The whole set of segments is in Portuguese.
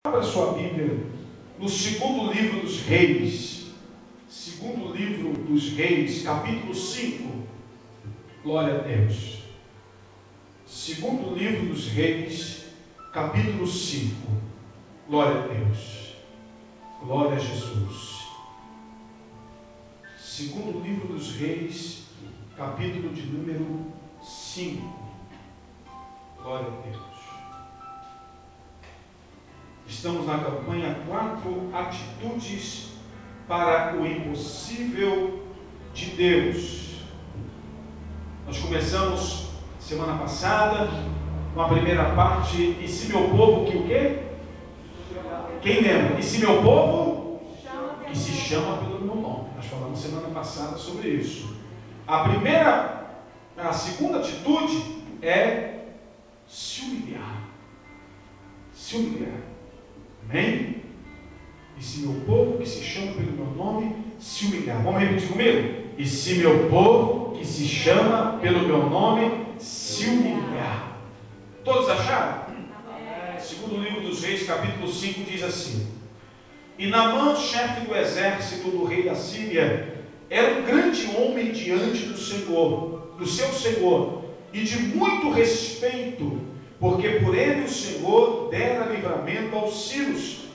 Abra sua Bíblia no segundo livro dos Reis. Segundo livro dos Reis, capítulo 5. Glória a Deus. Segundo livro dos Reis, capítulo 5. Glória a Deus. Glória a Jesus. Segundo livro dos Reis, capítulo de número 5. Glória a Deus. Estamos na campanha 4 atitudes para o impossível de Deus. Nós começamos semana passada com a primeira parte, e se meu povo que o quê? Quem lembra? E se meu povo que se chama pelo meu nome. Nós falamos semana passada sobre isso. A segunda atitude é se humilhar. Se humilhar. Amém? E se meu povo que se chama pelo meu nome se humilhar. Vamos repetir comigo? E se meu povo que se chama pelo meu nome se humilhar. Todos acharam? Segundo o livro dos Reis, capítulo 5, diz assim: E Naamã, chefe do exército do rei da Síria, era um grande homem diante do Senhor, do seu Senhor, e de muito respeito, porque por ele o Senhor dera livramento aos sírios,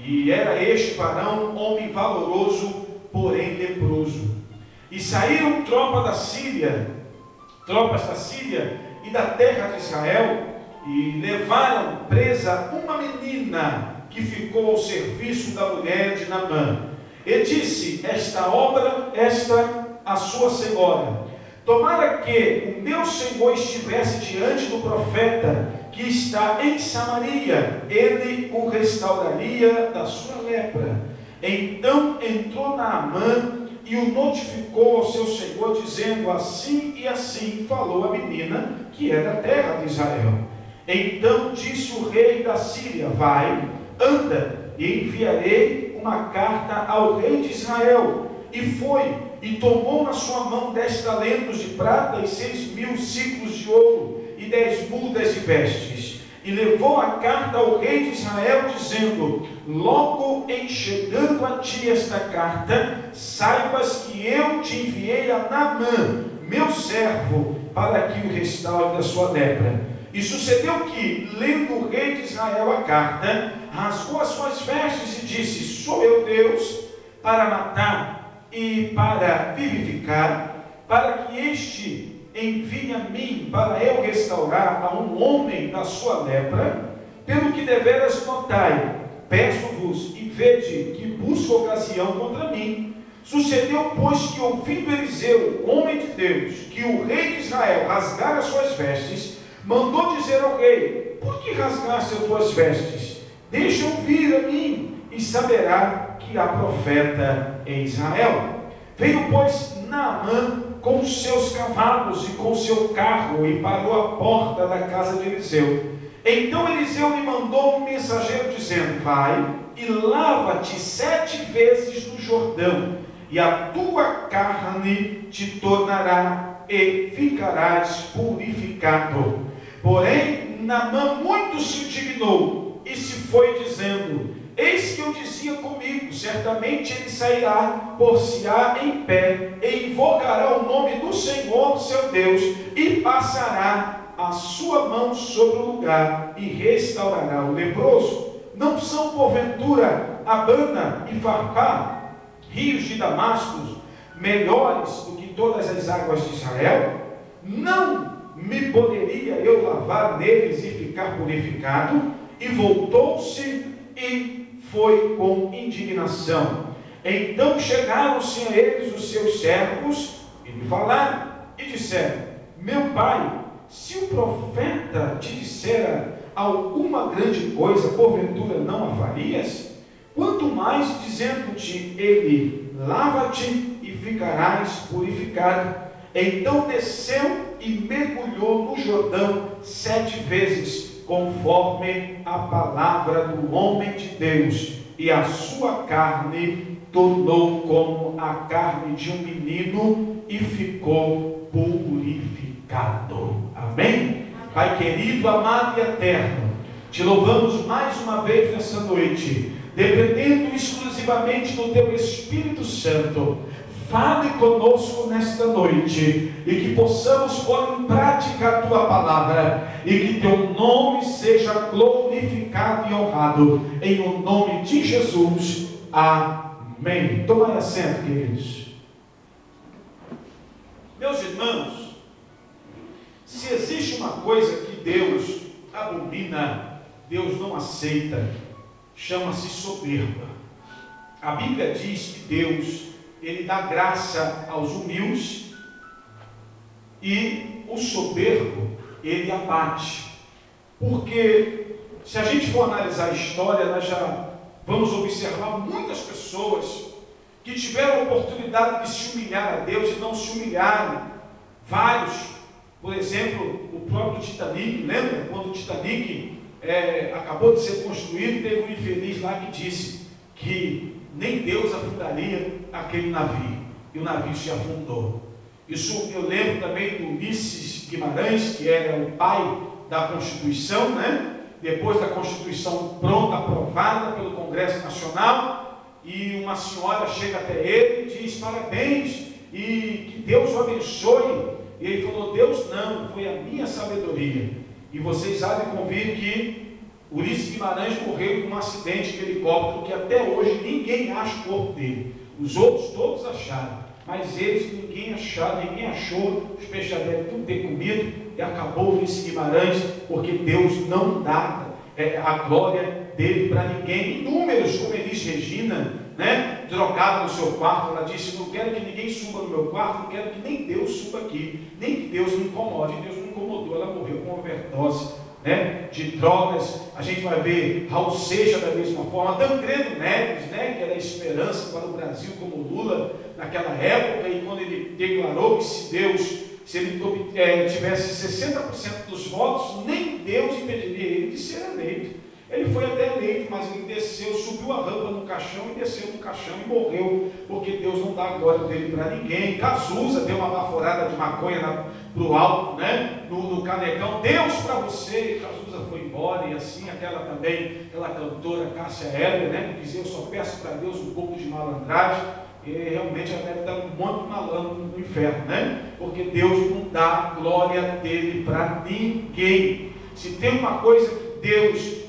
e era este varão homem valoroso, porém leproso. E saíram tropas da Síria e da terra de Israel, e levaram presa uma menina que ficou ao serviço da mulher de Naamã. E disse: esta obra, esta a sua senhora. Tomara que o meu Senhor estivesse diante do profeta que está em Samaria, ele o restauraria da sua lepra. Então entrou Naamã e o notificou ao seu Senhor, dizendo: assim e assim falou a menina que é da terra de Israel. Então disse o rei da Síria: vai, anda, e enviarei uma carta ao rei de Israel. E foi, e tomou na sua mão 10 talentos de prata e 6.000 ciclos de ouro, e 10 mudas de vestes, e levou a carta ao rei de Israel, dizendo: logo em chegando a ti esta carta, saibas que eu te enviei a Naamã, meu servo, para que o restaure da sua lepra. E sucedeu que, lendo o rei de Israel a carta, rasgou as suas vestes e disse: sou eu Deus para matar e para vivificar, para que este envie a mim, para eu restaurar a um homem da sua lepra? Pelo que deveras notai, peço-vos e vede que busco ocasião contra mim. Sucedeu, pois, que ouvindo Eliseu, homem de Deus, que o rei de Israel rasgara as suas vestes, mandou dizer ao rei: por que rasgaste as tuas vestes? Deixa-o vir a mim, e saberá que há profeta em Israel. Veio, pois, Naamã com os seus cavalos e com o seu carro, e parou à porta da casa de Eliseu. Então Eliseu lhe mandou um mensageiro, dizendo: vai e lava-te 7 vezes no Jordão, e a tua carne te tornará, e ficarás purificado. Porém Naamã muito se indignou, e se foi, dizendo: eis que eu dizia comigo, certamente ele sairá, por-se-á em pé, e invocará o nome do Senhor seu Deus, e passará a sua mão sobre o lugar, e restaurará o leproso. Não são porventura Abana e Farpá, rios de Damasco, melhores do que todas as águas de Israel? Não me poderia eu lavar neles e ficar purificado? E voltou-se e foi com indignação. Então chegaram-se a eles os seus servos e lhe falaram e disseram: meu pai, se o profeta te dissera alguma grande coisa, porventura não a farias? Quanto mais dizendo-te ele: lava-te e ficarás purificado. Então desceu e mergulhou no Jordão 7 vezes, conforme a palavra do homem de Deus, e a sua carne tornou como a carne de um menino, e ficou purificado. Amém? Pai querido, amado e eterno, Te louvamos mais uma vez nessa noite, dependendo exclusivamente do Teu Espírito Santo. Fale conosco nesta noite, e que possamos pôr em prática a Tua palavra, e que Teu nome seja glorificado e honrado, em o nome de Jesus. Amém. Tomai assento, queridos. Meus irmãos, se existe uma coisa que Deus abomina, Deus não aceita, chama-se soberba. A Bíblia diz que Deus, Ele dá graça aos humildes, e o soberbo, Ele abate. Porque, se a gente for analisar a história, nós já vamos observar muitas pessoas que tiveram a oportunidade de se humilhar a Deus e não se humilharam. Vários, por exemplo, o próprio Titanic, lembra? Quando o Titanic acabou de ser construído, teve um infeliz lá que disse que nem Deus afundaria aquele navio, e o navio se afundou. Isso eu lembro também do Ulisses Guimarães, que era o pai da Constituição, né? Depois da Constituição pronta, aprovada pelo Congresso Nacional, e uma senhora chega até ele e diz: parabéns, e que Deus o abençoe. E ele falou: Deus não, foi a minha sabedoria. E vocês sabem convir que Ulisses Guimarães morreu em um acidente de helicóptero que até hoje ninguém acha o corpo dele. Os outros todos acharam, mas eles ninguém achou. Os peixes já devem tudo ter comido, e acabou Ulisses Guimarães, porque Deus não dá a glória dele para ninguém. Inúmeros, como Elis Regina, né, drogada no seu quarto, ela disse: não quero que ninguém suba no meu quarto, não quero que nem Deus suba aqui, nem que Deus me incomode. E Deus não incomodou, ela morreu com overdose, né, de drogas. A gente vai ver Raul Seixas da mesma forma, Tancredo Neves, né, que era a esperança para o Brasil como Lula naquela época, e quando ele declarou que se ele tivesse 60% dos votos, nem Deus impediria ele de ser eleito. Ele foi até eleito, mas ele desceu, subiu a rampa no caixão e desceu no caixão e morreu, porque Deus não dá a glória dele para ninguém. Cazuza deu uma baforada de maconha para o alto, né, no canecão: Deus para você. E Cazuza foi embora. E assim aquela cantora Cássia Eller, né, que dizia: eu só peço para Deus um pouco de malandragem. E realmente ela deve dar um monte de malandro no inferno, né? Porque Deus não dá a glória dele para ninguém. Se tem uma coisa que Deus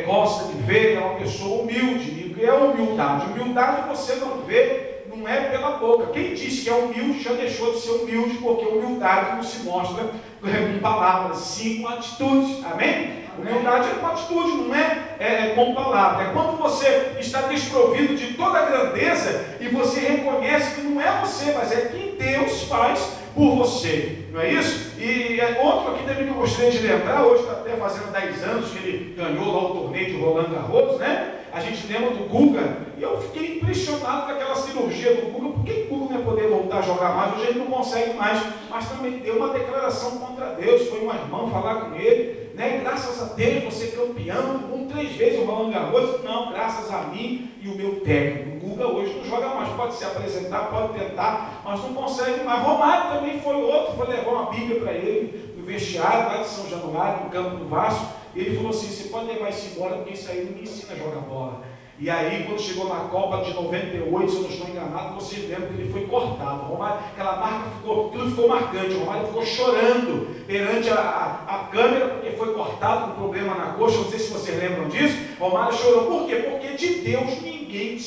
gosta de ver, é uma pessoa humilde. E o que é humildade? Humildade você não vê, não é pela boca. Quem diz que é humilde já deixou de ser humilde, porque humildade não se mostra com palavras, sim com atitudes. Amém? Humildade é com atitude, não é com palavra. É quando você está desprovido de toda a grandeza e você reconhece que não é você, mas é quem Deus faz por você. Não é isso? E outro aqui também que eu gostaria de lembrar, hoje está até fazendo 10 anos que ele ganhou lá o torneio de Roland Garros, né? A gente lembra do Guga, e eu fiquei impressionado com aquela cirurgia do Guga. Por que o Guga não ia poder voltar a jogar mais? Hoje ele não consegue mais, mas também deu uma declaração contra Deus. Foi um irmão falar com ele, né? Graças a Deus você é campeão, 3 vezes o Roland Garros. Não, graças a mim e o meu técnico. O Guga hoje não joga mais, pode se apresentar, pode tentar, mas não consegue mais. Romário também foi outro, foi levar uma Bíblia para ele no vestiário lá de São Januário, no campo do Vasco. Ele falou assim: você pode levar isso embora, porque isso aí não me ensina a jogar bola. E aí, quando chegou na Copa de 98, se eu não estou enganado, vocês lembram que ele foi cortado. Romário, aquela marca aquilo ficou marcante. O Romário ficou chorando perante a câmera, porque foi cortado com problema na coxa. Não sei se vocês lembram disso. Romário chorou. Por quê? Porque de Deus ninguém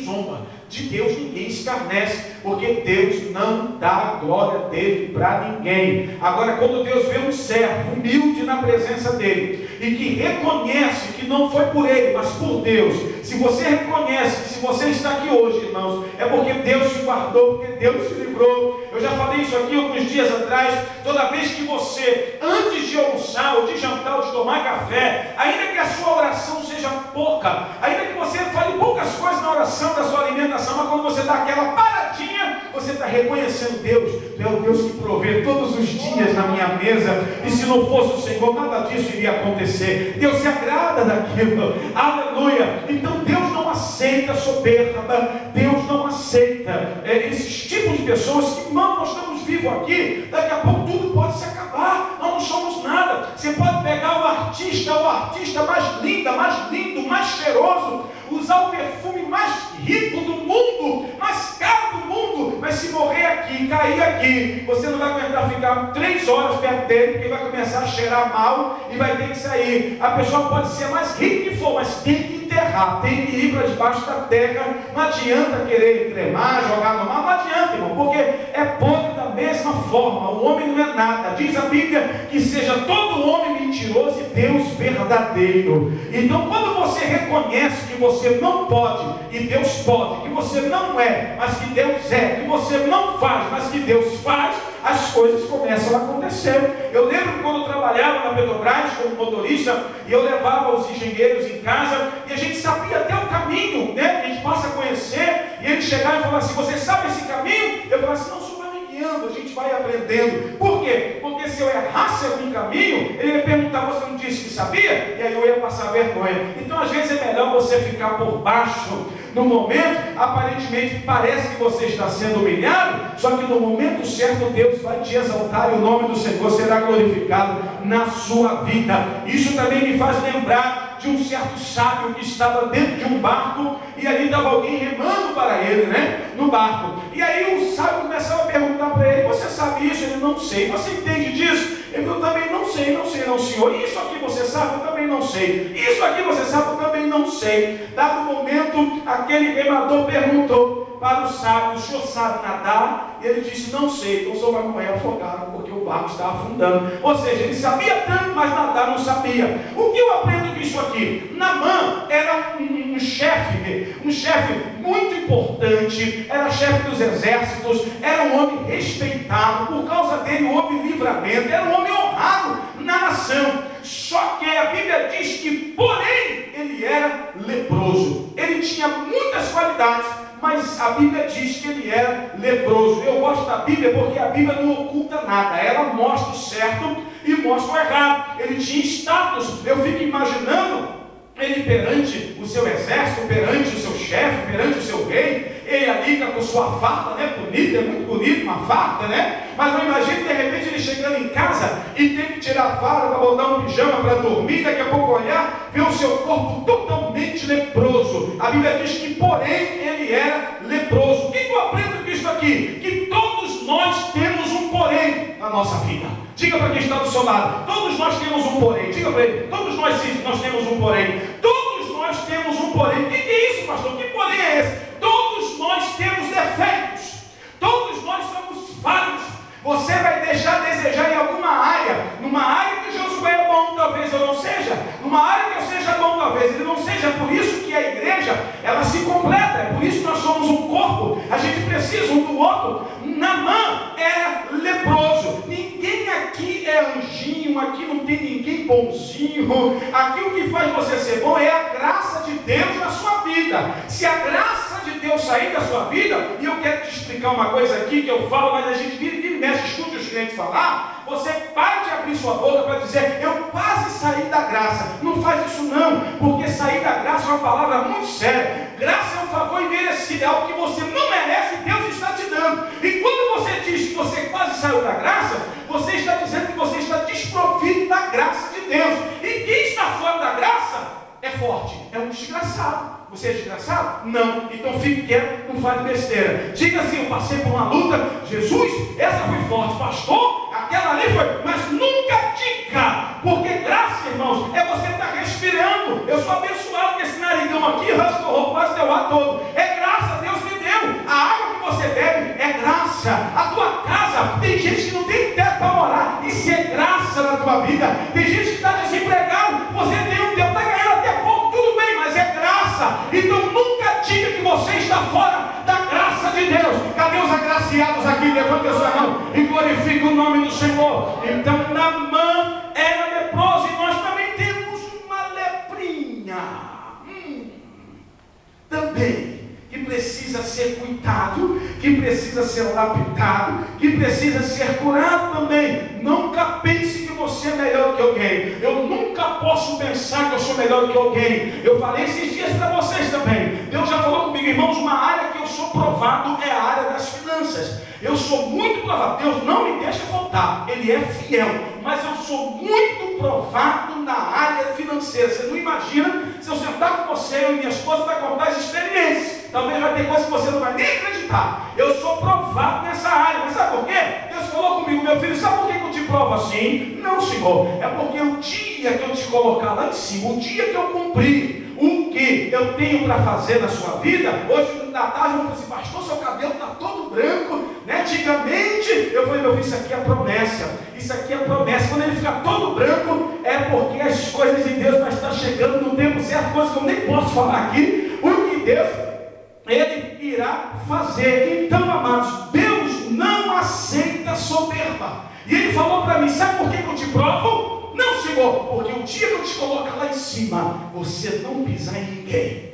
zomba. De Deus ninguém se escarnece, porque Deus não dá a glória dele para ninguém. Agora, quando Deus vê um servo humilde na presença dele, e que reconhece que não foi por ele, mas por Deus, se você reconhece que se você está aqui hoje, irmãos, é porque Deus te guardou, porque Deus te livrou. Eu já falei isso aqui alguns dias atrás. Toda vez que você, antes de almoçar, ou de jantar, ou de tomar café, ainda que a sua oração seja pouca, ainda que você fale poucas coisas na oração da sua alimentação, mas quando você dá aquela paradinha, você está reconhecendo Deus. Tu é o Deus que provê todos os dias na minha mesa, e se não fosse o Senhor, nada disso iria acontecer. Deus se agrada daquilo. Aleluia. Então Deus não aceita aceita soberba, Deus não aceita esses tipos de pessoas que, irmão, nós estamos vivos aqui, daqui a pouco tudo pode se acabar, nós não somos nada. Você pode pegar o artista mais lindo, mais cheiroso, usar o perfume mais rico do mundo, mais caro do mundo, mas se morrer aqui, cair aqui, você não vai aguentar ficar 3 horas perto dele, porque vai começar a cheirar mal e vai ter que sair. A pessoa pode ser mais rica que for, mas tem que enterrar, tem que ir para debaixo da terra. Não adianta querer cremar, jogar no mar, não adianta, irmão, porque é podre da mesma forma. O homem não é nada. Diz a Bíblia que seja todo homem mentiroso e Deus verdadeiro. Então, quando você reconhece que você não pode e Deus pode, que você não é, mas que Deus é, que você não faz, mas que Deus faz, as coisas começam a acontecer. Eu lembro quando eu trabalhava na Petrobras como motorista, e eu levava os engenheiros em casa, e a gente sabia até o caminho, né? A gente passa a conhecer, e ele chegava e falava assim: você sabe esse caminho? Eu falava assim: não, só vai me guiando, a gente vai aprendendo. Por quê? Porque se eu errasse algum caminho, ele ia perguntar: você não disse que sabia? E aí eu ia passar vergonha. Então às vezes é melhor você ficar por baixo. No momento, aparentemente parece que você está sendo humilhado, só que no momento certo Deus vai te exaltar e o nome do Senhor será glorificado na sua vida. Isso também me faz lembrar de um certo sábio que estava dentro de um barco, e ali estava alguém remando para ele, né, no barco. E aí o sábio começava a perguntar para ele: você sabe isso? Ele: não sei. Você entende disso? Ele: eu também não sei, não, senhor. Isso aqui você sabe? Eu também não sei. Isso aqui você sabe? Eu também não sei. Dado o momento, aquele remador perguntou para o sábio: o senhor sabe nadar? E ele disse: não sei. Então o senhor vai morrer afogado, porque o barco está afundando. Ou seja, ele sabia tanto, mas nadar não sabia. O que eu aprendo com isso aqui? Naamã era um chefe muito importante, era chefe dos exércitos, era um homem respeitado, por causa dele houve livramento, era um homem honrado na nação. Só que a Bíblia diz que, porém, ele era leproso. Ele tinha muitas qualidades, mas a Bíblia diz que ele era leproso. Eu gosto da Bíblia porque a Bíblia não oculta nada, ela mostra o certo e mostra o errado. Ele tinha status. Eu fico imaginando ele perante o seu exército, perante o seu chefe, perante o seu rei, ele ali com a sua farda, né, bonita, é muito bonito uma farda, né, mas não imagine de repente ele chegando em casa e tem que tirar a farda para botar um pijama para dormir, daqui a pouco olhar, ver o seu corpo totalmente leproso. A Bíblia diz que, porém, ele era leproso. O que eu aprendo com isso aqui? Que todos nós temos um porém na nossa vida. Diga para quem está do seu lado: todos nós temos um porém. Diga para ele: todos nós temos um porém. Todos nós temos um porém. O que é isso, pastor? Que porém é esse? Todos nós temos defeitos. Todos nós somos falhos. Você vai deixar a desejar em alguma área. Numa área que Josué é bom, talvez eu não seja. Numa área que eu seja bom, talvez ele não seja. Por isso que a igreja, ela se completa. É por isso que nós somos um corpo. A gente precisa um do outro. Naamã era leproso. Ninguém aqui é anjinho. Aqui não tem ninguém bonzinho. Aqui o que faz você ser bom é a graça de Deus na sua vida. Se a graça de Deus sair da sua vida, e eu quero te explicar uma coisa aqui que eu falo, mas a gente vira e mexe, escute os crentes falar. Você para de abrir sua boca para dizer: eu quase saí da graça. Não faz isso não, porque sair da graça é uma palavra muito séria. Graça é um favor imerecido, é algo que você não merece e Deus está te dando. E quando você diz que você quase saiu da graça, você está dizendo que você está desprovido da graça de Deus. E quem está fora da graça é forte, é um desgraçado. Você é desgraçado? Não. Então fique quieto, não fale besteira. Diga assim: eu passei por uma luta. Jesus, essa foi forte. Pastor, aquela ali foi. Mas nunca diga, porque graça, irmãos, é você estar respirando. Eu sou abençoado com esse narigão aqui, rasgou quase teu ar todo. É graça, Deus me deu. A água que você bebe é graça. A tua casa, tem gente que não tem teto para morar. Isso é graça na tua vida. Tem gente que está desempregado. Você tem um tempo, está ganhando até pouco, tudo bem, mas é graça. Então nunca diga que você está fora da graça de Deus. Cadê os agraciados aqui? Levante a sua mão e glorifique o nome do Senhor. Então Naamã era leproso, e nós também temos uma leprinha também, que precisa ser cuidado, que precisa ser lapidado, que precisa ser curado também. Nunca pense que você é melhor que alguém. Eu nunca posso pensar que eu sou melhor que alguém. Eu falei esses dias para vocês também. Deus já falou provado é a área das finanças. Eu sou muito provado. Deus não me deixa faltar. Ele é fiel. Mas eu sou muito provado na área financeira. Você não imagina, se eu sentar com você e minha esposa vai contar as experiências. Talvez vai ter coisas que você não vai nem acreditar. Eu sou provado nessa área. Mas sabe por quê? Deus falou comigo, meu filho, sabe por que eu te provo assim? Não, Senhor. É porque o dia que eu te colocar lá em cima, o dia que eu cumprir o que eu tenho para fazer na sua vida, hoje na tarde eu vou assim, pastor, seu cabelo está todo branco, né? Antigamente eu falei, meu filho, isso aqui é promessa, isso aqui é promessa. Quando ele ficar todo branco, é porque as coisas de Deus vai estar chegando no tempo certo, coisas que eu nem posso falar aqui, o que Deus, Ele irá fazer. Então, amados, Deus não aceita soberba. E Ele falou para mim, sabe por que eu te provo? Não, Senhor, porque o dia que eu te colocar lá em cima, você não pisar em ninguém.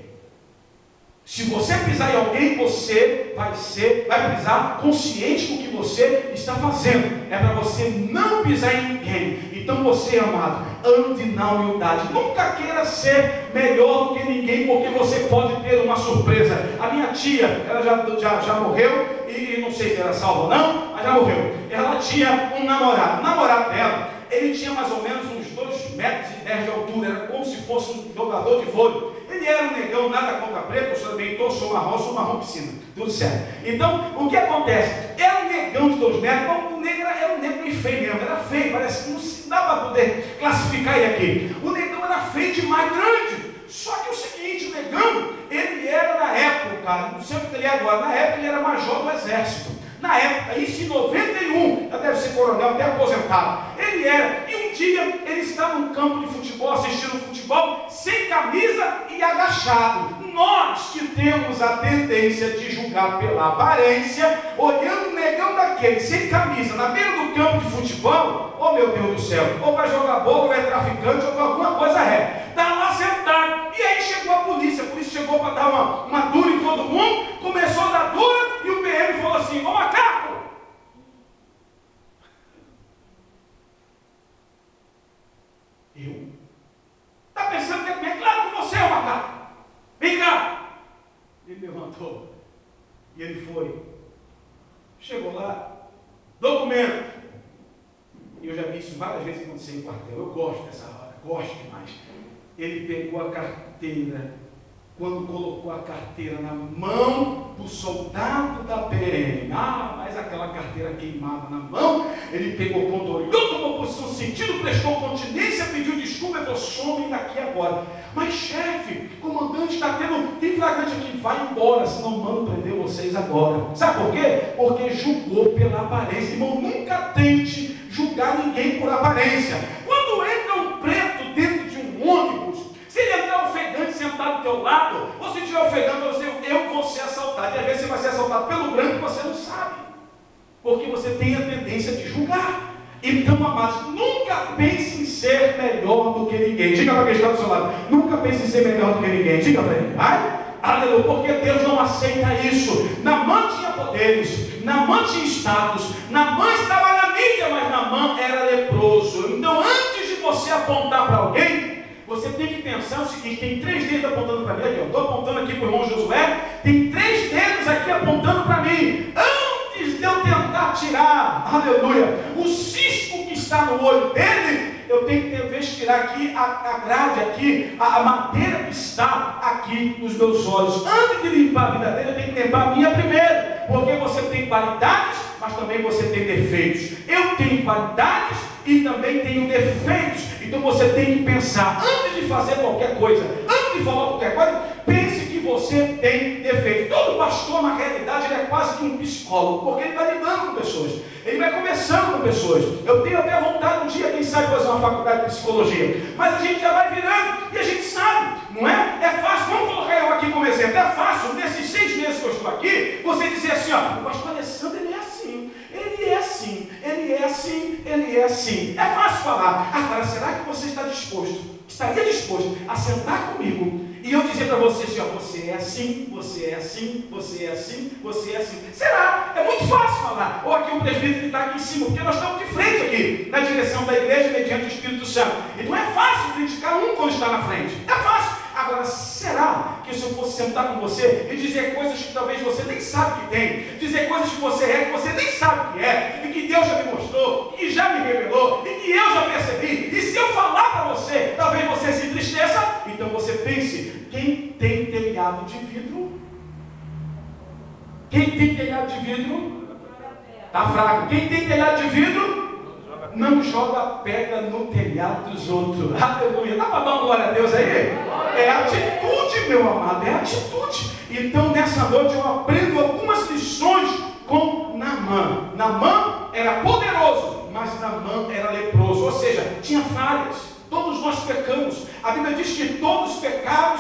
Se você pisar em alguém, você vai pisar consciente do que você está fazendo. É para você não pisar em ninguém. Então você, amado, ande na humildade. Nunca queira ser melhor do que ninguém, porque você pode ter uma surpresa. A minha tia, ela já morreu, e não sei se era salva ou não, mas já morreu. Ela tinha um namorado. O namorado dela, ele tinha mais ou menos uns 2,10 metros de altura, era como se fosse um jogador de vôlei. Ele era um negão, nada contra preto, eu também sou marrom piscina, tudo certo. Então, o que acontece? Era um negão de 2 metros, mas o negro era um negro meio feio mesmo, era feio, parece que não se dá para poder classificar ele aqui. O negão era feio demais, grande. Só que o seguinte, o negão, ele era na época, não sei o que ele é agora, na época ele era major do exército. Na época, isso em 91, já deve ser coronel, até aposentado. Ele era, e um dia ele estava no campo de futebol, assistindo futebol, sem camisa e agachado. Nós que temos a tendência de julgar pela aparência, olhando o negão daquele, sem camisa, na beira do campo de futebol, oh meu Deus do céu, ou vai jogar bola, ou é traficante, ou alguma coisa está lá sentado. E aí chegou a polícia chegou para dar uma dura em todo mundo, começou a dar dura, e o PM falou assim, ô macaco! Eu? Está pensando que é claro que você é o macaco? Vem cá! Ele levantou, e ele foi. Chegou lá, documento. E eu já vi isso várias vezes acontecer em quartel. Eu gosto dessa hora, gosto demais. Ele pegou a carteira, quando colocou a carteira na mão do soldado da PM, mas aquela carteira queimada na mão, ele pegou quando olhou, tomou posição sentido, prestou continência, pediu desculpa, falou, some daqui agora. Mas chefe, comandante, está tem flagrante aqui, vai embora, senão mando prender vocês agora. Sabe por quê? Porque julgou pela aparência. Irmão, nunca tente julgar ninguém por aparência. Quando entra um preto dentro de um ônibus, se ele entrar ofegante sentado do teu lado, ou se estiver ofegante, eu vou ser assaltado. E às vezes você vai ser assaltado pelo branco e você não sabe. Porque você tem a tendência de julgar. Então, amados, nunca pense em ser melhor do que ninguém. Diga para quem está do seu lado, nunca pense em ser melhor do que ninguém. Diga para ele, vai. Aleluia, porque Deus não aceita isso. Naamã tinha poderes, Naamã tinha status, Naamã estava na mídia, mas Naamã era leproso. Então, antes de você apontar para alguém, você tem que pensar o seguinte, tem 3 dedos apontando para mim, aqui, estou apontando aqui para o irmão Josué, tem 3 dedos aqui apontando para mim. Antes de eu tentar tirar, aleluia, o cisco que está no olho dele, eu tenho que talvez tirar aqui a grade aqui, a madeira que está aqui nos meus olhos. Antes de limpar a vida dele, eu tenho que limpar a minha primeiro, porque você tem qualidades, mas também você tem defeitos. Eu tenho qualidades e também tenho defeitos. Então você tem que pensar, antes de fazer qualquer coisa, antes de falar qualquer coisa, pense que você tem defeito. Todo pastor, na realidade, ele é quase que um psicólogo, porque ele vai lidando com pessoas, ele vai conversando com pessoas. Eu tenho até vontade um dia, quem sabe, fazer uma faculdade de psicologia, mas a gente já vai virando e a gente sabe, não é? É fácil, vamos colocar eu aqui como exemplo, é fácil, nesses 6 meses que eu estou aqui, você dizer assim, ó, o pastor Alessandro, ele é assim, ele é assim, ele é assim, ele é assim. É fácil falar. Agora, será que você estaria disposto a sentar comigo e eu dizer para você assim, ó, você é assim, você é assim, você é assim, você é assim? Será? É muito fácil falar. Ou aqui o presbítero está aqui em cima, porque nós estamos de frente aqui, na direção da igreja, mediante o Espírito Santo. Então é fácil criticar um quando está na frente. É fácil. Agora, será que se eu fosse sentar com você e dizer coisas que talvez você nem sabe que tem, dizer coisas que você nem sabe que é, e que Deus já me mostrou, e que já me revelou, e que eu já percebi, e se eu falar para você, talvez você se entristeça? Então você pense, quem tem telhado de vidro? Quem tem telhado de vidro? Está fraco. Quem tem telhado de vidro? Não joga pedra no telhado dos outros. Aleluia. Dá para dar uma glória a Deus aí? É atitude, meu amado, é atitude. Então nessa noite eu aprendo algumas lições com Naamã. Naamã era poderoso, mas Naamã era leproso, ou seja, tinha falhas. Todos nós pecamos. A Bíblia diz que todos pecaram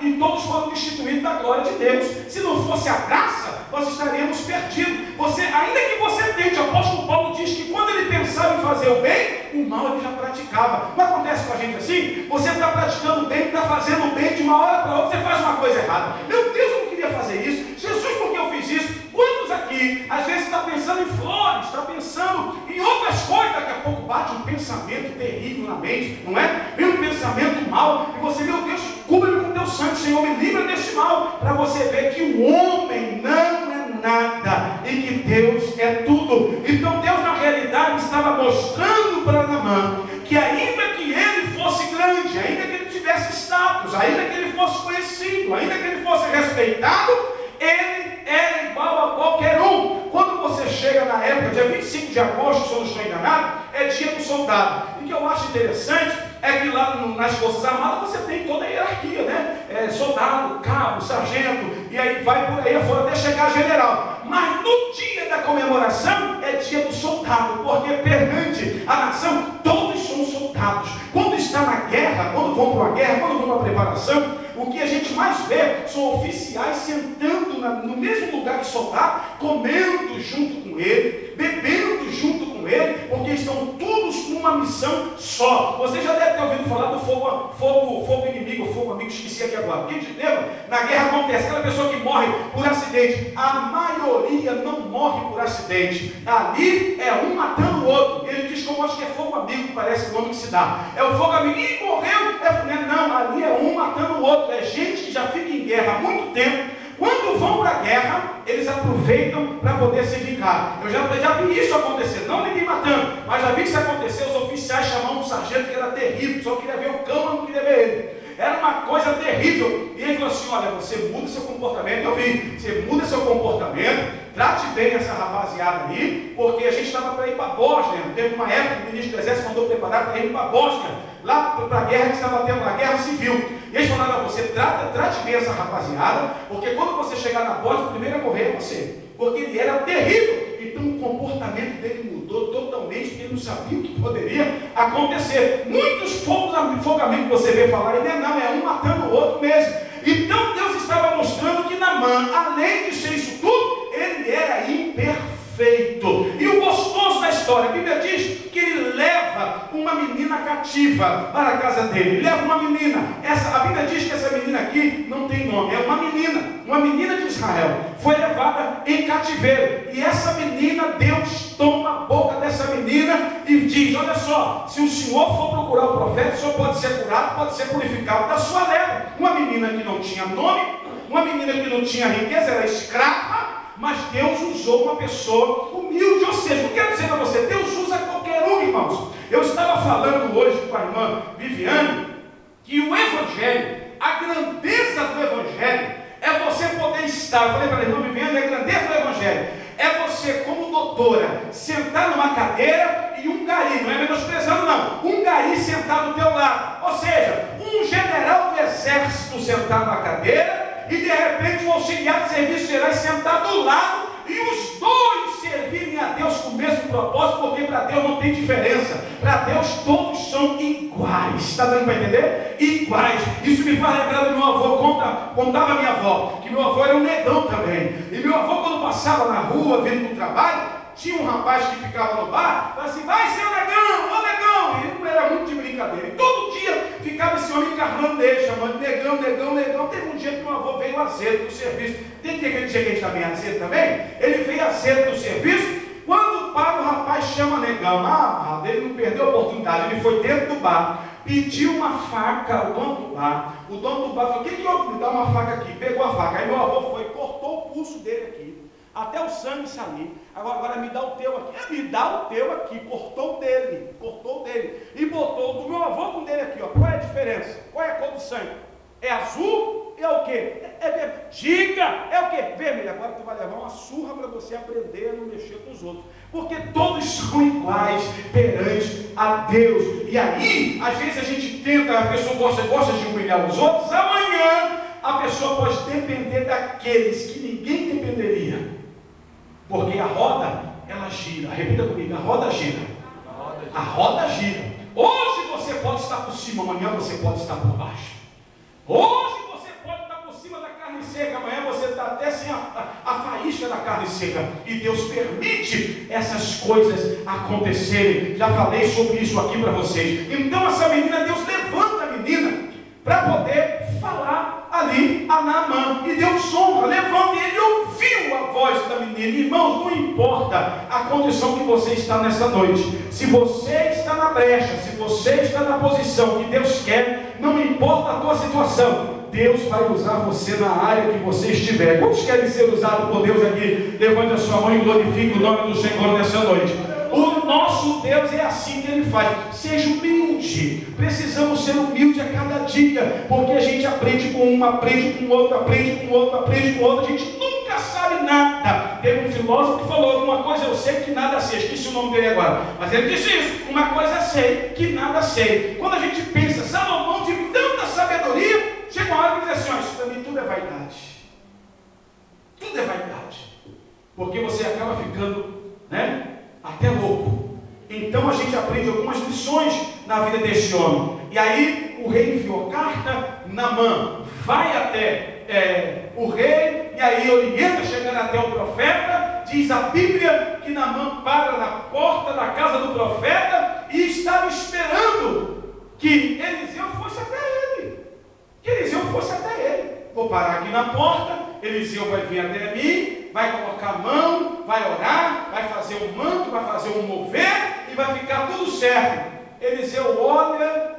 e todos foram destituídos da glória de Deus. Se não fosse a graça, nós estaríamos perdidos. Ainda que você tente, o apóstolo Paulo diz que quando ele pensava em fazer o bem, o mal ele já praticava. Não acontece com a gente assim? Você está praticando o bem, está fazendo o bem, de uma hora para outra você faz uma coisa errada. Meu Deus, eu não queria fazer isso. Jesus, por que eu fiz isso? Quantos aqui, às vezes está pensando em flores, está pensando em outras coisas, daqui a pouco bate um pensamento terrível na mente, não é? Vem um pensamento mal, e você, meu Deus, cubra-me com teu sangue, Senhor, me livra deste mal, para você ver que o homem não é nada, e que Deus é tudo. Então Deus na realidade estava mostrando para Naamã, que ainda que ele fosse grande, ainda que ele tivesse status, ainda que ele fosse conhecido, ainda que ele fosse respeitado, ele era igual a qualquer um. Quando você chega na época, dia 25 de agosto, se eu não estou enganado, é dia do soldado. E o que eu acho interessante é que lá nas Forças Armadas você tem toda a hierarquia, né? Soldado, cabo, sargento, e aí vai por aí afora até chegar a general. Mas no dia da comemoração é dia do soldado, porque perante a nação todos são soldados. Quando está na guerra, quando vão para uma guerra, quando vão para uma preparação, o que a gente mais vê são oficiais sentando no mesmo lugar que soldado, comendo junto com ele, bebendo junto com ele, porque estão todos numa missão só. Você já deve ter ouvido falar do fogo inimigo, ou fogo amigo, esqueci aqui agora. Quem te lembra? Na guerra acontece, aquela pessoa que morre por acidente, a maioria não morre por acidente. Ali é um matando o outro. Ele diz que eu acho que é fogo amigo, parece o nome que se dá. É o fogo amigo, e morreu. Não, ali é um matando o outro. É gente que já fica em guerra há muito tempo. Quando vão para a guerra, eles aproveitam para poder se vingar. Eu já vi isso acontecer, não ninguém matando, mas já vi isso acontecer. Os oficiais chamavam um sargento que era terrível, só queria ver o cão, mas não queria ver ele. Era uma coisa terrível. E ele falou assim: olha, você muda seu comportamento. Eu vi, você muda seu comportamento, trate bem essa rapaziada ali, porque a gente estava para ir para a Bósnia. Teve uma época que o ministro do Exército mandou preparar para ir para a Bósnia, lá para a guerra que estava tendo, a guerra civil. E eles falaram: você trate bem essa rapaziada, porque quando você chegar na Bósnia, o primeiro a morrer é você, porque ele era terrível. Então o comportamento dele mudou totalmente, porque ele não sabia o que poderia acontecer. Muitos folgamentos que você vê falar, ele não, é um matando o outro mesmo. Então Deus estava mostrando que Naamã, além de ser isso tudo, ele era imperfeito. E o gostoso da história, a Bíblia diz que ele leva uma menina cativa para a casa dele. Ele leva uma menina. A Bíblia diz que essa menina aqui não tem nome, é uma menina de Israel. Foi levada em cativeiro. E essa menina, Deus toma a boca dessa menina e diz: olha só, se o senhor for procurar o profeta, o senhor pode ser curado, pode ser purificado da sua leva. Uma menina que não tinha nome, uma menina que não tinha riqueza, era escrava, mas Deus usou uma pessoa humilde. Ou seja, eu quero dizer para você, Deus usa qualquer um, irmãos. Eu estava falando hoje com a irmã Viviane que o Evangelho, a grandeza do Evangelho é você poder estar, eu falei para a irmã Viviane, a grandeza do Evangelho é você, como doutora, sentar numa cadeira e um gari, não é menosprezando não, um gari sentar do teu lado. Ou seja, um general do exército sentar numa cadeira e de repente um auxiliar de serviços gerais sentar do lado, e os dois servirem a Deus com o mesmo propósito, porque para Deus não tem diferença. Para Deus todos são iguais. Está dando para entender? Iguais. Isso me faz lembrar do meu avô. Contava a minha avó que meu avô era um negão também. E meu avô, quando passava na rua vindo do trabalho, tinha um rapaz que ficava no bar, falava assim: vai seu negão, ô negão. E ele não era muito de brincadeira. E todo dia ficava esse homem encarnando ele, chamando de negão, negão, negão. Teve um dia que meu avô veio azedo do serviço. Tem dia que ele chega, ele também azedo também. Ele veio azedo do serviço. Quando para, o rapaz chama negão. Ele não perdeu a oportunidade. Ele foi dentro do bar, pediu uma faca, o dono do bar falou: o que houve? Me dá uma faca aqui. Pegou a faca, aí meu avô foi, cortou o pulso dele aqui, até o sangue sair. Agora me dá o teu aqui. Me dá o teu aqui. Cortou o dele. E botou o do meu avô com o dele aqui, ó. Qual é a diferença? Qual é a cor do sangue? É azul? É o quê? Diga! É o quê? Vermelho. Agora tu vai levar uma surra para você aprender a não mexer com os outros. Porque todos são iguais perante a Deus. E aí, às vezes a gente tenta, a pessoa gosta de humilhar os outros. Amanhã a pessoa pode depender daqueles que ninguém dependeria. Porque a roda, ela gira. Repita comigo: a roda gira. A roda gira. Hoje você pode estar por cima, amanhã você pode estar por baixo. Hoje você pode estar por cima da carne seca, amanhã você está até sem a faísca da carne seca. E Deus permite essas coisas acontecerem. Já falei sobre isso aqui para vocês. Então essa menina, Deus levanta a menina para poder falar ali a Naamã. E Deus honra, levanta. E ele ouviu a voz da menina. Irmãos, não importa a condição que você está nessa noite. Se você está na brecha, se você está na posição que Deus quer, não importa a tua situação, Deus vai usar você na área que você estiver. Quantos querem ser usados por Deus aqui? Levante a sua mão e glorifique o nome do Senhor nessa noite. O nosso Deus é assim que Ele faz. Seja humilde. Precisamos ser humildes a cada dia, porque a gente aprende com um, aprende com outro, aprende com outro, aprende com outro. A gente nunca sabe nada. Teve um filósofo que falou: uma coisa eu sei que nada sei. Esqueci o nome dele agora, mas ele disse isso: uma coisa sei que nada sei. Quando a gente pensa, Salomão de tanta sabedoria, chega uma hora que diz assim: ó, isso para mim tudo é vaidade. Tudo é vaidade. Porque você acaba ficando, até louco. Então a gente aprende algumas lições na vida deste homem. E aí o rei enviou carta. Naamã vai até o rei, e aí orienta, chegando até o profeta. Diz a Bíblia que Naamã para na porta da casa do profeta e estava esperando que Eliseu fosse até ele. Vou parar aqui na porta, Eliseu vai vir até mim, vai colocar a mão, vai orar, vai fazer um manto, vai fazer um mover e vai ficar tudo certo. Eliseu olha,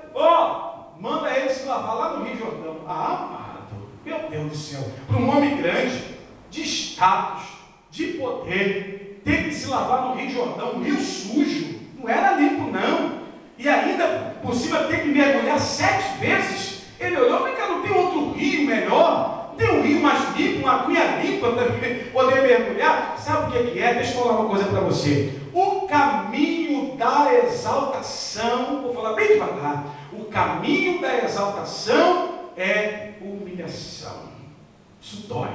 manda ele se lavar lá no Rio Jordão. Amado, meu Deus do céu, para um homem grande, de status, de poder, ter que se lavar no Rio Jordão, um rio sujo, não era limpo não, e ainda por cima ter que mergulhar 7 vezes. Ele olhou: mas não tem outro rio melhor? Não tem um rio mais limpo, uma cunha limpa para poder mergulhar? Sabe o que é? Deixa eu falar uma coisa para você. O caminho da exaltação, vou falar bem devagar, o caminho da exaltação é humilhação. Isso dói.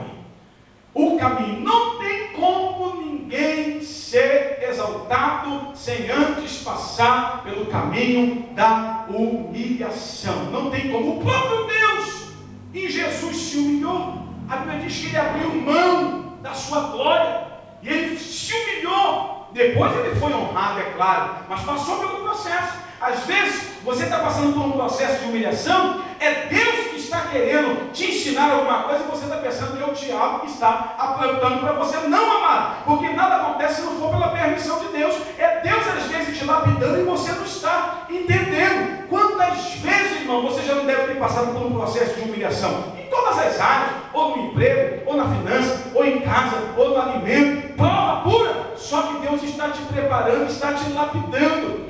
O caminho, não tem como ninguém ser exaltado sem antes passar pelo caminho da humilhação. Não tem como. O próprio Deus em Jesus se humilhou. A Bíblia diz que ele abriu mão da sua glória e ele se humilhou. Depois ele foi honrado, é claro, mas passou pelo processo. Às vezes você está passando por um processo de humilhação, é Deus que está querendo te ensinar alguma coisa e você está pensando que é o diabo que está apontando para você. Não, amado, porque nada acontece se não for pela permissão de Deus. É Deus às vezes te lapidando e você não está entendendo. Quantas vezes, irmão, você já não deve ter passado por um processo de humilhação? Em todas as áreas, ou no emprego, ou na finança, ou em casa, ou no alimento. Prova pura. Só que Deus está te preparando, está te lapidando.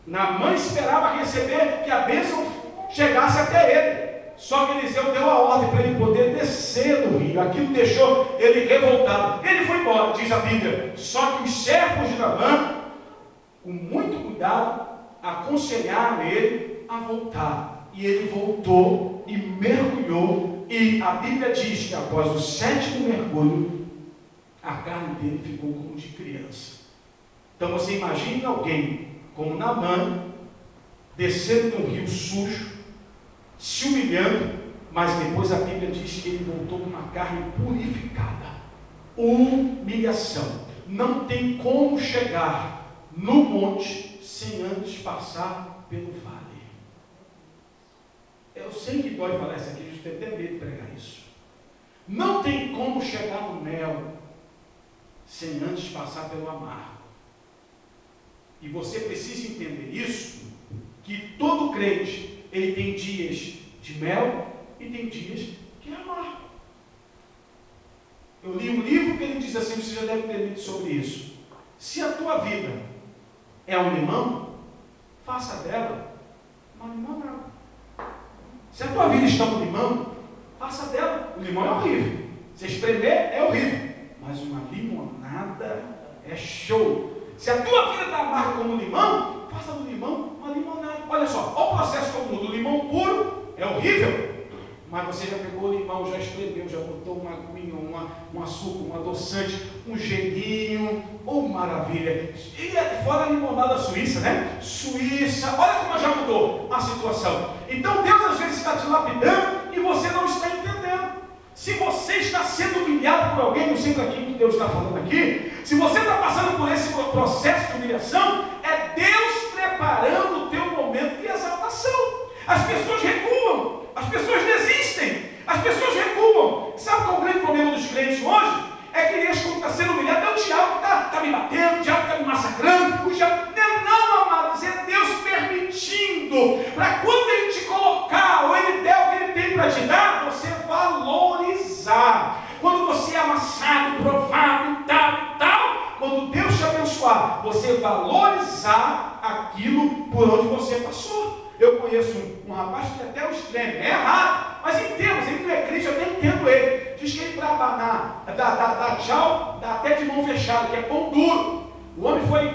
Naamã esperava receber que a bênção chegasse até ele. Só que Eliseu deu a ordem para ele poder descer do rio. Aquilo deixou ele revoltado. Ele foi embora, diz a Bíblia. Só que os servos de Naamã, com muito cuidado, aconselharam ele a voltar. E ele voltou e mergulhou. E a Bíblia diz que após o 7º mergulho, a carne dele ficou como de criança. Então você imagine alguém como Naamã, descendo de um rio sujo, se humilhando, mas depois a Bíblia diz que ele voltou com uma carne purificada. Humilhação. Não tem como chegar no monte sem antes passar pelo vale. Eu sei que dói falar isso aqui, eu tenho até medo de pregar isso. Não tem como chegar no mel sem antes passar pelo amargo. E você precisa entender isso, que todo crente, ele tem dias de mel e tem dias que é amargo. Eu li um livro que ele diz assim, você já deve ter lido sobre isso. Se a tua vida é um limão, faça dela uma limonada. Se a tua vida está um limão, faça dela. O limão é horrível. Se espremer é horrível. Mas uma limonada é show. Se a tua vida está amarga como um limão, faça do limão uma limonada. Olha só, olha o processo como do limão puro é horrível. Mas você já pegou o limão, já espremeu, já botou uma aguinha, um açúcar, um adoçante, um gelinho, maravilha. E fora a limonada suíça, né? Suíça, olha como já mudou a situação. Então Deus às vezes está te lapidando e você não está entendendo. Se você está sendo humilhado por alguém, não sei para quem que Deus está falando aqui, se você está passando por esse processo de humilhação, é Deus preparando o teu momento de exaltação. As pessoas recuam, as pessoas desistem, as pessoas recuam. Sabe qual é o grande problema dos crentes hoje? É que eles, quando está sendo humilhado, é o diabo que está me batendo, o diabo está me massacrando, o diabo... Não, amados, é Deus permitindo, para quando Ele te colocar, ou Ele der o que Ele tem para te dar, você valorizar. Quando você é amassado, provado e tal, quando Deus te abençoar, você valorizar aquilo por onde você passou. Eu conheço um rapaz que até o extremo, é errado, mas entendo, ele não é crente, eu até entendo ele. Diz que ele para abanar, dá tchau, dá até de mão fechada, que é pão duro. O homem foi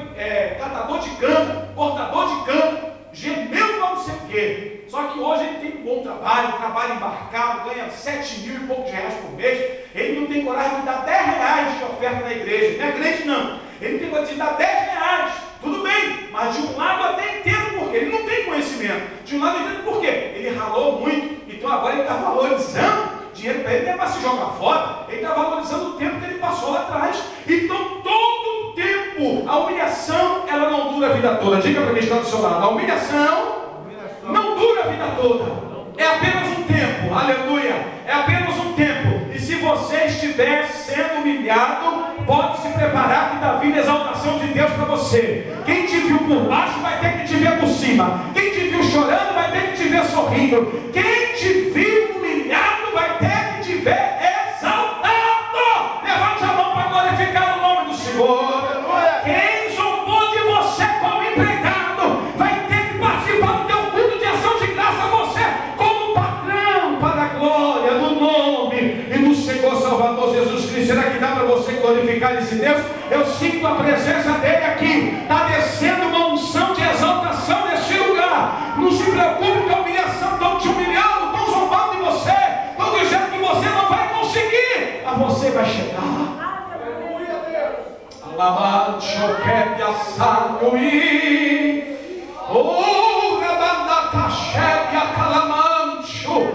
catador de cana, portador de cana, gemeu para não sei o quê. Só que hoje ele tem um bom trabalho embarcado, ganha 7 mil e poucos reais por mês. Ele não tem coragem de dar 10 reais de oferta na igreja, não é crente não. Ele não tem coragem de dar 10 reais, tudo bem, mas de um lado até entendo porque ele não tem conhecimento. De um lado eu entendo por quê? Ele ralou muito, então agora ele está valorizando. Dinheiro para ele não é para se jogar fora, ele está valorizando o tempo que ele passou lá atrás. Então todo o tempo, a humilhação, ela não dura a vida toda. Diga para quem está do seu lado, a humilhação não dura a vida toda, é apenas um tempo, aleluia, é apenas um tempo. E se você estiver sendo humilhado, pode se preparar que está vindo a exaltação de Deus para você. Quem te viu por baixo vai ter que te ver por cima, quem te viu chorando vai ter que te ver sorrindo, quem te viu humilhado vai ter que te ver exaltado. Levante a mão para glorificar o nome do Senhor. Quem zombou de você como empregado vai ter que participar do teu culto de ação de graça, você como patrão, para a glória do nome e do Senhor Salvador Jesus Cristo. Será que dá para você glorificar esse Deus? Eu sinto a presença dele aqui, está descendo uma unção de exaltação neste lugar. Não se preocupe com a humilhação, estão te humilhando, estão zombando de você, estão dizendo que você não vai conseguir, mas você vai chegar. Alabado, choquete, assado e rabandacachete, acalamancho,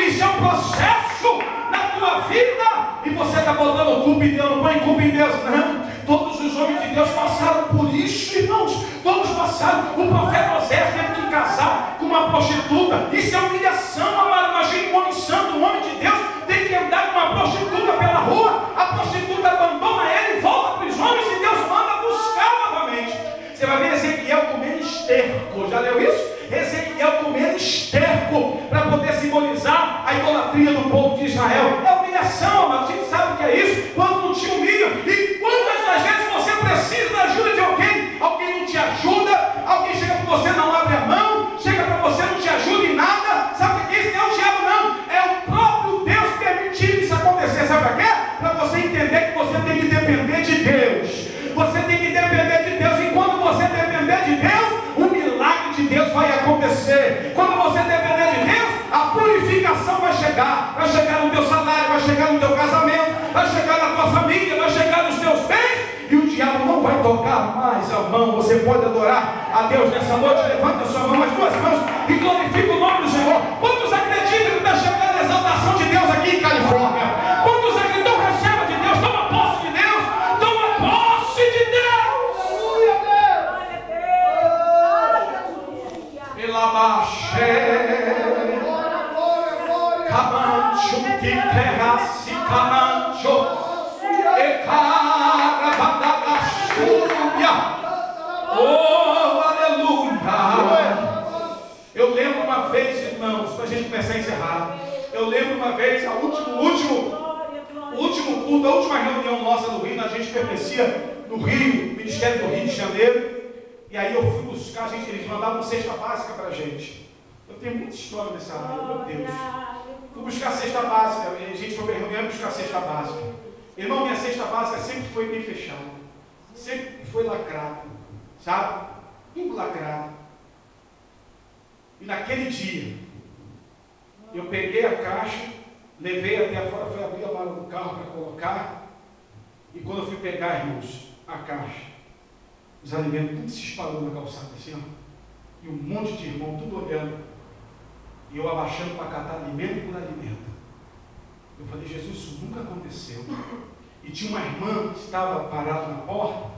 isso é um processo na tua vida. E você está botando culpa em Deus, não põe culpa em Deus, não. Todos os homens de Deus passaram por isso, irmãos. Todos passaram. O profeta Osés teve que casar com uma prostituta. Isso é humilhação, amado. Imagina um homem santo, um homem de Deus, tem que andar com uma prostituta pela rua. A prostituta abandona ele e volta para os homens e Deus manda buscar novamente. Você vai ver Ezequiel comendo esterco. Já leu isso? Ezequiel comendo esterco para poder simbolizar a idolatria do povo de Israel. É humilhação, amado. A gente sabe o que é isso. Quando não te humilha. E quantas das vezes você precisa da ajuda de alguém? Alguém não te ajuda, alguém chega para você, não abre a mão, chega para você, não te ajuda em nada. Sabe o que é isso? Não é o diabo, não. É o próprio Deus permitindo isso acontecer. Sabe para quê? Para você entender que você tem que depender de Deus. Você tem que depender de Deus. E quando você depender de Deus, o milagre de Deus vai acontecer. Quando você depender de Deus, a purificação vai chegar no teu salário, vai chegar no teu casamento, vai chegar na tua família, vai chegar nos teus bens, e o diabo não vai tocar mais a mão. Você pode adorar a Deus nessa noite. Levanta a sua mão, as duas mãos, e glorifica o nome do Senhor. Quantos acreditam que está chegando a exaltação de Deus aqui em Califórnia? Quantos acreditam? Receba de Deus, toma posse de Deus, toma posse de Deus. Pela baixa Camancho, que terra se camancho, e cara badagachúria. Oh, aleluia. Eu lembro uma vez, irmãos, para a gente começar a encerrar. Eu lembro uma vez, o último culto, a última reunião nossa no Rio, a gente pertencia no Rio, Ministério do Rio de Janeiro. E aí eu fui buscar, eles mandavam cesta básica para a gente. Eu tenho muita história nessa área, meu Deus. Fui buscar cesta básica, a gente foi para a reunião buscar cesta básica. Irmão, minha cesta básica sempre foi bem fechada. Sempre foi lacrada, sabe? Tudo lacrado. E naquele dia, eu peguei a caixa, levei até fora, fui abrir a mala do carro para colocar. E quando eu fui pegar, irmãos, a caixa, os alimentos, tudo se espalhou na calçada, assim, ó. E um monte de irmão, tudo olhando. E eu abaixando para catar alimento por alimento. Eu falei, Jesus, isso nunca aconteceu. E tinha uma irmã que estava parada na porta,